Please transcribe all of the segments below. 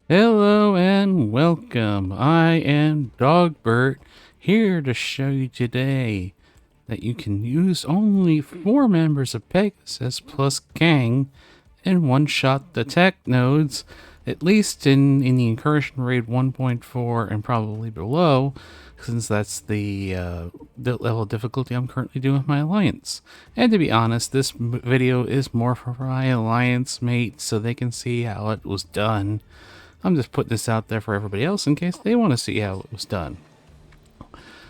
Hello and welcome. I am Dogbert, here to show you today that you can use only 4 members of Pegasus plus Gang and one-shot the tech nodes, at least in the incursion raid 1.4 and probably below, since that's the level of difficulty I'm currently doing with my alliance. And to be honest, this video is more for my alliance mates so they can see how it was done. I'm just putting this out there for everybody else in case they want to see how it was done.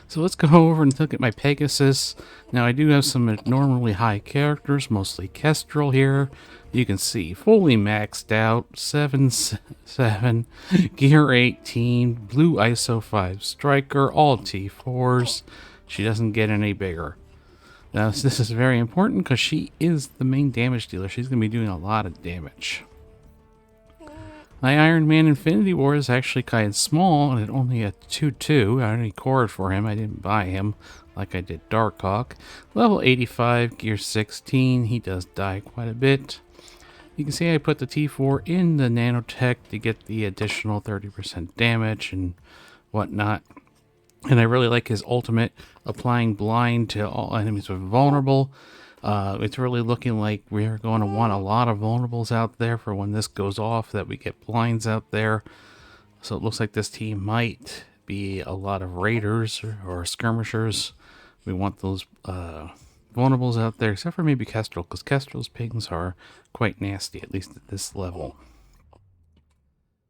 So let's go over and look at my Pegasus. Now I do have some abnormally high characters, mostly Kestrel here. You can see fully maxed out, 7 gear 18, blue ISO 5 striker, all T4s. She doesn't get any bigger. Now this is very important because she is the main damage dealer. She's going to be doing a lot of damage. My Iron Man Infinity War is actually kind of small, and it only a 2-2. I only cored for him. I didn't buy him like I did Darkhawk. Level 85, gear 16. He does die quite a bit. You can see I put the T4 in the nanotech to get the additional 30% damage and whatnot. And I really like his ultimate, applying blind to all enemies who are vulnerable. It's really looking like we're going to want a lot of vulnerables out there for when this goes off, that we get blinds out there. So it looks like this team might be a lot of raiders or skirmishers. We want those vulnerables out there, except for maybe Kestrel, because Kestrel's pings are quite nasty, at least at this level.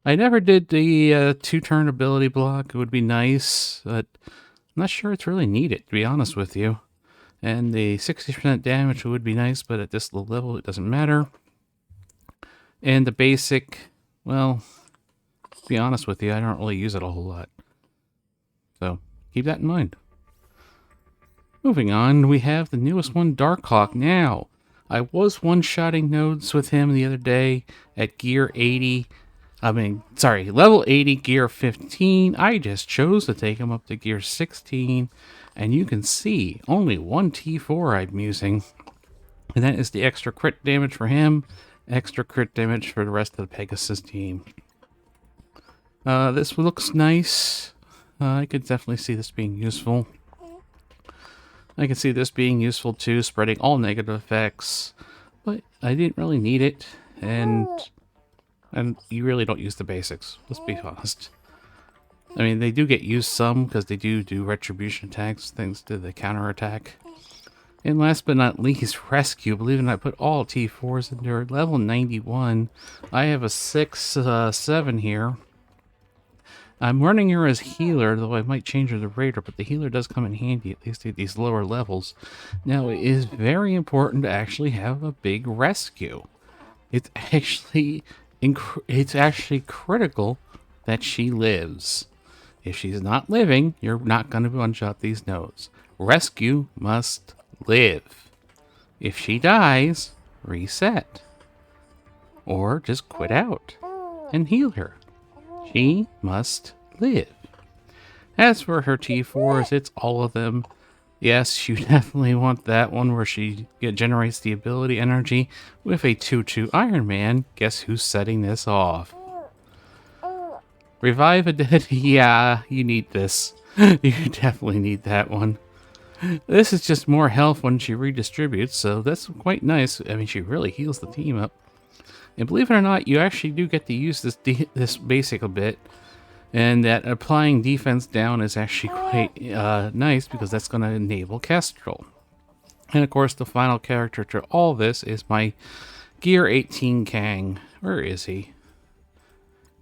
I never did the 2-turn ability block. It would be nice, but I'm not sure it's really needed, to be honest with you. And the 60% damage would be nice, but at this low level, it doesn't matter. And the basic, well, to be honest with you, I don't really use it a whole lot. So, keep that in mind. Moving on, we have the newest one, Darkhawk. Now, I was one-shotting nodes with him the other day at gear 80. Level 80, gear 15. I just chose to take him up to gear 16. And you can see only one T4 I'm using. And that is the extra crit damage for him, extra crit damage for the rest of the Pegasus team. This looks nice. I could definitely see this being useful. I can see this being useful too, spreading all negative effects. But I didn't really need it. And you really don't use the basics, let's be honest. I mean, they do get used some because they do retribution attacks, things to the counterattack. And last but not least, Rescue. Believe it or not, I put all T4s in there. Level 91. I have a 6-7 here. I'm running her as healer, though I might change her to raider, but the healer does come in handy, at least at these lower levels. Now, it is very important to actually have a big rescue. It's actually critical that she lives. If she's not living, you're not going to one-shot these nodes. Rescue must live. If she dies, reset. Or just quit out and heal her. She must live. As for her T4s, it's all of them. Yes, you definitely want that one where she generates the ability energy with a 2-2 Iron Man. Guess who's setting this off? Revive a dead. Yeah, you need this. You definitely need that one. This is just more health when she redistributes, so that's quite nice. I mean, she really heals the team up. And believe it or not, you actually do get to use this basic a bit. And that applying defense down is actually quite nice, because that's going to enable Kestrel. And of course, the final character to all this is my gear 18 Kang. Where is he?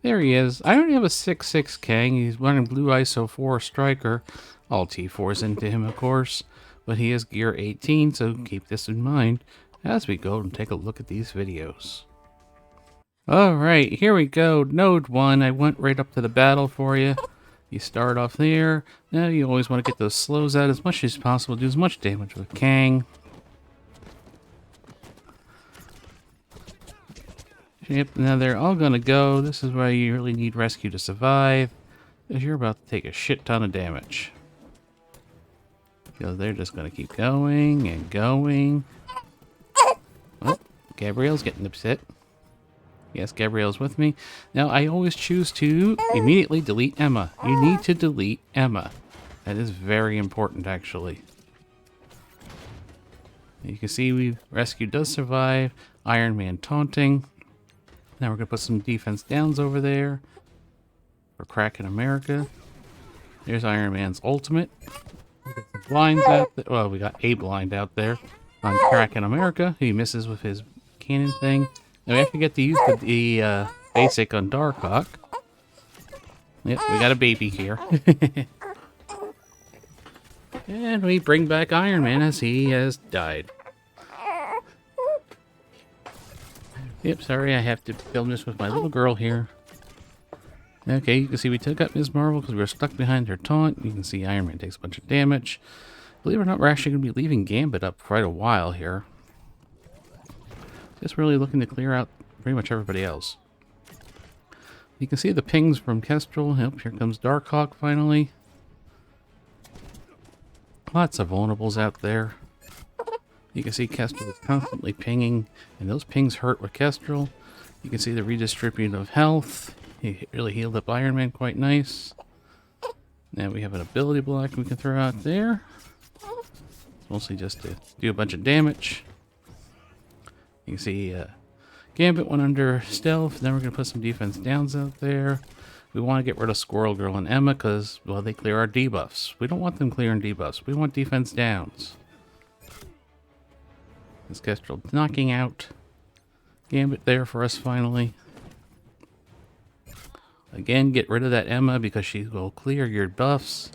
There he is. I already have a 6-6 Kang. He's running blue ISO 4 striker. All T4s into him, of course. But he is gear 18, so keep this in mind as we go and take a look at these videos. Alright, here we go. Node 1. I went right up to the battle for you. You start off there. Now you always want to get those slows out as much as possible. Do as much damage with Kang. Yep, now they're all gonna go. This is why you really need rescue to survive, because you're about to take a shit ton of damage. So they're just gonna keep going and going. Oh, Gabrielle's getting upset. Yes, Gabrielle's with me. Now, I always choose to immediately delete Emma. You need to delete Emma. That is very important, actually. You can see rescue does survive. Iron Man taunting. Now we're going to put some defense downs over there for Crack in America. There's Iron Man's ultimate. Blinds out there. Well, we got a blind out there on Crack in America. He misses with his cannon thing. Now we have to get to use the basic on Darkhawk. Yep, we got a baby here. And we bring back Iron Man as he has died. Yep, sorry, I have to film this with my little girl here. Okay, you can see we took out Ms. Marvel because we were stuck behind her taunt. You can see Iron Man takes a bunch of damage. Believe it or not, we're actually going to be leaving Gambit up for quite a while here. Just really looking to clear out pretty much everybody else. You can see the pings from Kestrel. Yep, here comes Darkhawk finally. Lots of vulnerables out there. You can see Kestrel is constantly pinging, and those pings hurt with Kestrel. You can see the redistribution of health. He really healed up Iron Man quite nice. Now we have an ability block we can throw out there. It's mostly just to do a bunch of damage. You can see Gambit went under stealth. Then we're going to put some defense downs out there. We want to get rid of Squirrel Girl and Emma because, well, they clear our debuffs. We don't want them clearing debuffs. We want defense downs. This Kestrel knocking out Gambit there for us finally. Again, get rid of that Emma because she will clear your buffs.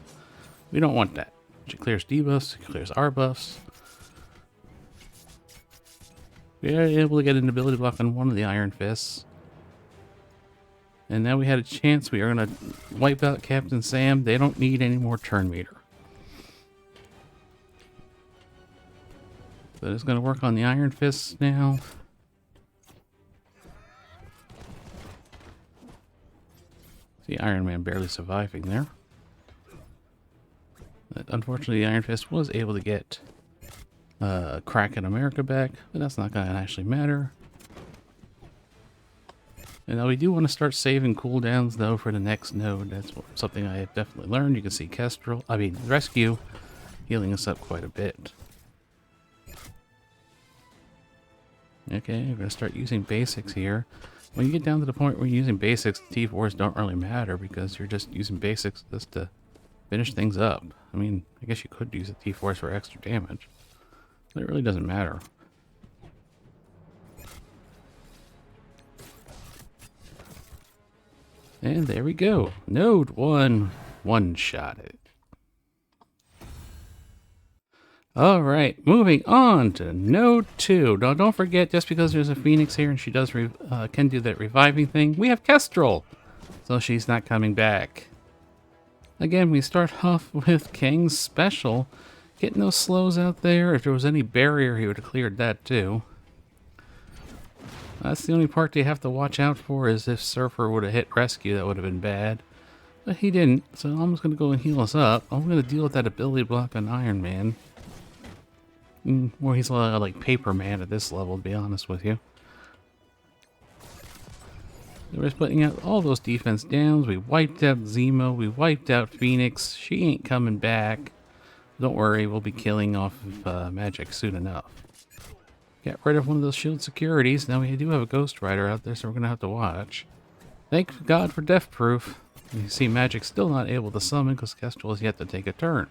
We don't want that. She clears debuffs, she clears our buffs. We are able to get an ability block on one of the Iron Fists. And now we had a chance. We are going to wipe out Captain Sam. They don't need any more turn meter. So it's going to work on the Iron Fists now. See Iron Man barely surviving there. But unfortunately, the Iron Fist was able to get Crack in America back, but that's not going to actually matter. And now we do want to start saving cooldowns, though, for the next node. That's something I have definitely learned. You can see Rescue healing us up quite a bit. Okay, we're going to start using basics here. When you get down to the point where you're using basics, the T4s don't really matter because you're just using basics just to finish things up. I mean, I guess you could use the T4s for extra damage, but it really doesn't matter. And there we go. Node 1, one-shot it. Alright, moving on to Node 2. Now don't forget, just because there's a Phoenix here and she does can do that reviving thing, we have Kestrel! So she's not coming back. Again, we start off with Kang's special. Getting those slows out there. If there was any barrier, he would have cleared that too. That's the only part you have to watch out for, is if Surfer would have hit rescue, that would have been bad. But he didn't, so I'm just going to go and heal us up. I'm going to deal with that ability block on Iron Man. Well, he's a lot like Paper Man at this level, to be honest with you. We're just putting out all those defense downs. We wiped out Zemo. We wiped out Phoenix. She ain't coming back. Don't worry, we'll be killing off of Magic soon enough. Get rid of one of those shield securities. Now we do have a Ghost Rider out there, so we're going to have to watch. Thank God for Death Proof. You see Magic still not able to summon because Kestrel has yet to take a turn.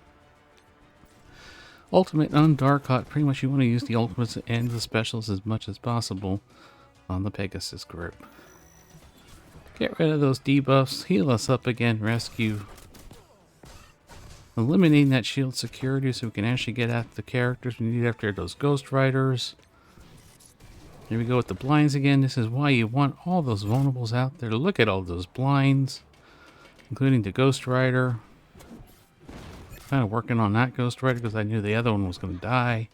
Ultimate on Darkhawk. Pretty much you want to use the ultimates and the specials as much as possible on the Pegasus group. Get rid of those debuffs. Heal us up again. Rescue. Eliminating that shield security so we can actually get at the characters we need after those Ghost Riders. Here we go with the blinds again. This is why you want all those vulnerables out there. Look at all those blinds, including the Ghost Rider. Kind of working on that Ghost Rider because I knew the other one was going to die.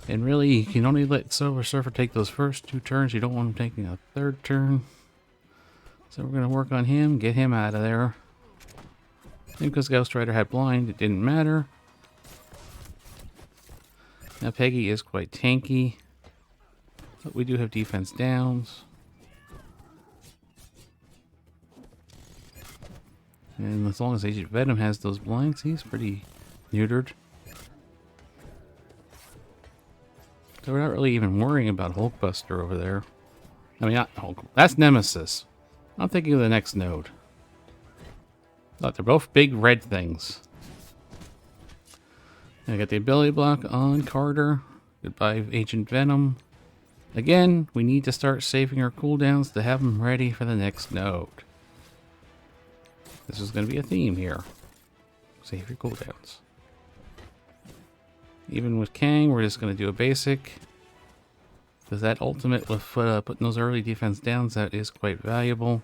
And really, you can only let Silver Surfer take those first 2 turns. You don't want him taking a 3rd turn. So we're going to work on him, get him out of there. And because Ghost Rider had blind, it didn't matter. Now Peggy is quite tanky, but we do have defense downs. And as long as Agent Venom has those blinds, he's pretty neutered. So we're not really even worrying about Hulkbuster over there. I mean, not Hulk. That's Nemesis. I'm thinking of the next node. Look, they're both big red things. I got the ability block on Carter. Goodbye, Agent Venom. Again, we need to start saving our cooldowns to have them ready for the next node. This is going to be a theme here. Save your cooldowns. Even with Kang, we're just going to do a basic. Because that ultimate with putting those early defense downs, that is quite valuable.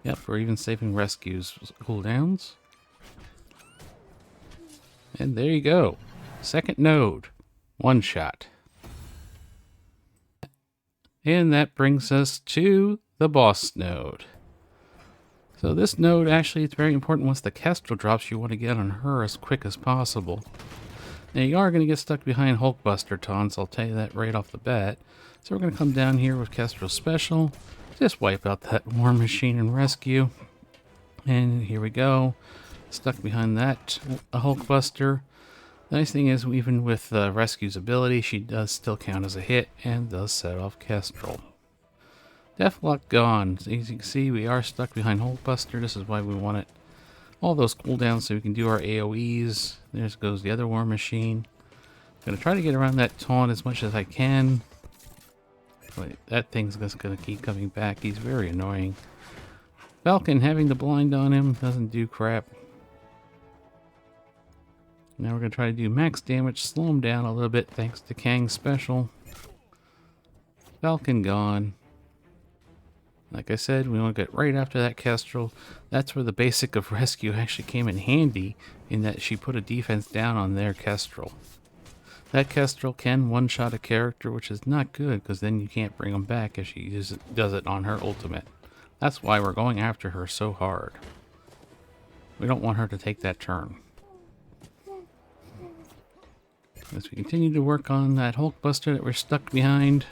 Yep, we're even saving rescues cooldowns. And there you go. Second node. One shot. And that brings us to the boss node. So this node, actually, it's very important. Once the Kestrel drops, you want to get on her as quick as possible. Now, you are going to get stuck behind Hulkbuster taunts, I'll tell you that right off the bat. So we're going to come down here with Kestrel Special. Just wipe out that War Machine and rescue. And here we go. Stuck behind that Hulkbuster. The nice thing is, even with Rescue's ability, she does still count as a hit and does set off Kestrel. Deathlock gone. So as you can see, we are stuck behind Hulkbuster. This is why we want it. All those cooldowns so we can do our AoEs. There goes the other War Machine. I'm going to try to get around that taunt as much as I can. But that thing's just going to keep coming back. He's very annoying. Falcon having the blind on him doesn't do crap. Now we're going to try to do max damage, slow him down a little bit thanks to Kang's special. Falcon gone. Like I said, we want to get right after that Kestrel. That's where the basic of rescue actually came in handy, in that she put a defense down on their Kestrel. That Kestrel can one-shot a character, which is not good, because then you can't bring them back if she does it on her ultimate. That's why we're going after her so hard. We don't want her to take that turn. As we continue to work on that Hulkbuster that we're stuck behind.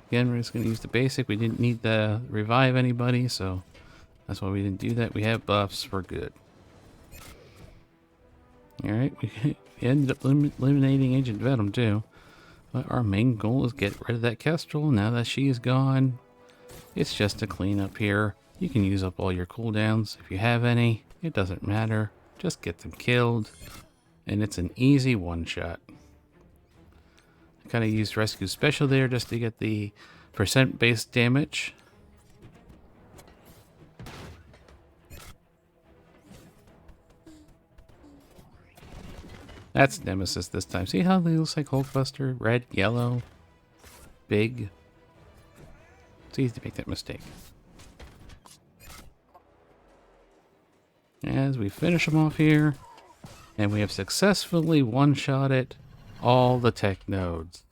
Again, we're just going to use the basic. We didn't need to revive anybody, so that's why we didn't do that. We have buffs. We're good. Alright, we ended up eliminating Agent Venom too. But our main goal is get rid of that Kestrel. Now that she is gone, it's just a cleanup here. You can use up all your cooldowns if you have any. It doesn't matter. Just get them killed. And it's an easy one-shot. I kind of used Rescue Special there just to get the percent base damage. That's Nemesis this time. See how he looks like Hulkbuster? Red, yellow, big. It's easy to make that mistake. As we finish them off here, and we have successfully one-shotted all the tech nodes.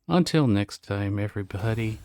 Until next time, everybody.